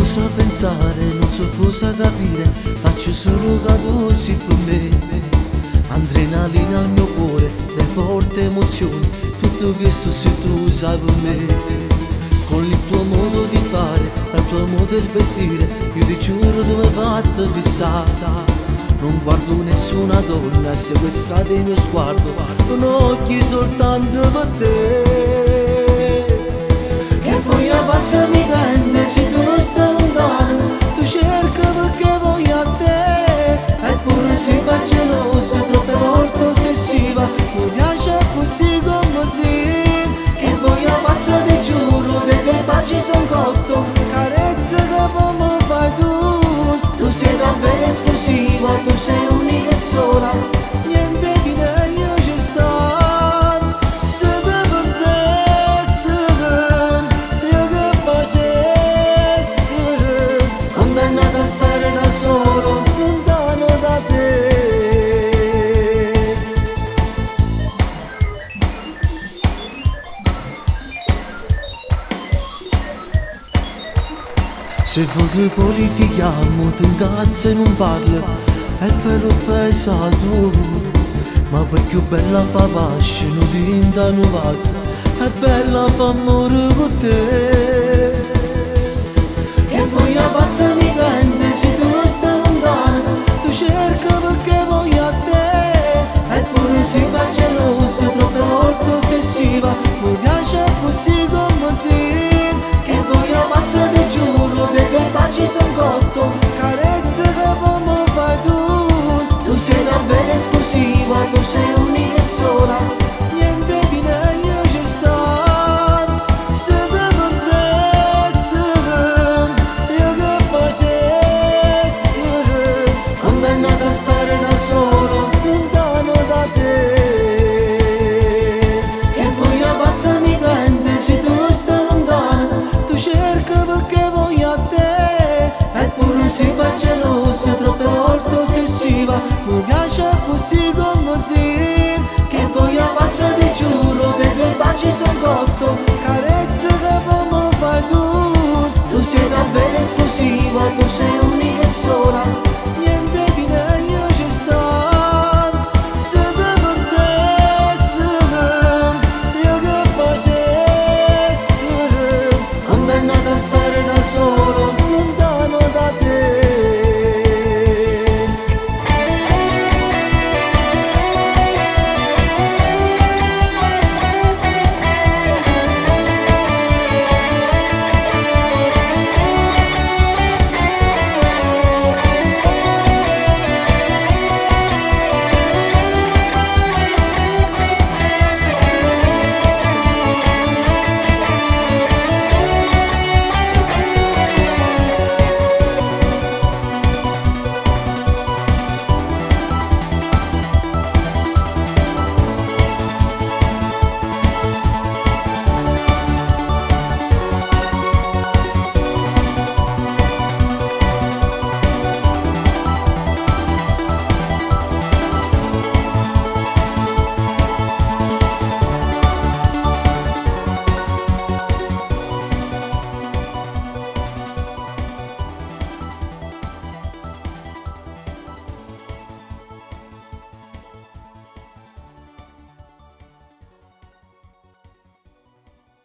cosa pensare, non so cosa capire, faccio solo che tu sei per me. Adrenalina al mio cuore, le forti emozioni, tutto questo se tu sai per me. Con il tuo modo di fare, il tuo modo di vestire, io ti giuro tu mi hai fatto fissare. Non guardo nessuna donna, sequestrato il mio sguardo, con occhi soltanto per te. Che voglia pazza mi prende, se tu non stai lontano, tu cerchi perché voglio a te. Eppure si fa gelosa, troppe volte ossessiva, mi piace così come sei. Che voglia pazza ti giuro, dei tuoi baci son cotto, carezze che poi mi fai tu. Tu sei davvero esclusiva, tu sei unica e sola, niente di meglio ci sta. Se te perdessi, io che facessi, condannato a stare da solo, lontano da te. Se voi politichiamo, ti incazzo e non parlo, e per l'offesa tu. Ma poi più bella fa pasce, non tinta non vaso, è bella fa amore con te. Che voglia pazza mi prende, se tu non stai lontano, tu cerchi perché voglio a te. Eppure si fa gelosa, troppe volte ossessiva, mi piace così come sei. Che voglia pazza ti giuro, dei tuoi baci son cotto, carezze che poi mi fai tu. Tu sei davvero esclusiva, tu sei unica e sola, niente di meglio ci sta. Se te perdessi, io che facessi, condannato a stare da solo, lontano da te. Che voglia pazza mi prende, se tu non stai lontano, tu cerchi perché voglio a te. Eppure si fa gelosa, troppe volte ossessiva, mi piace così come sei. Che voglia pazza ti giuro, dei tuoi baci son cotto,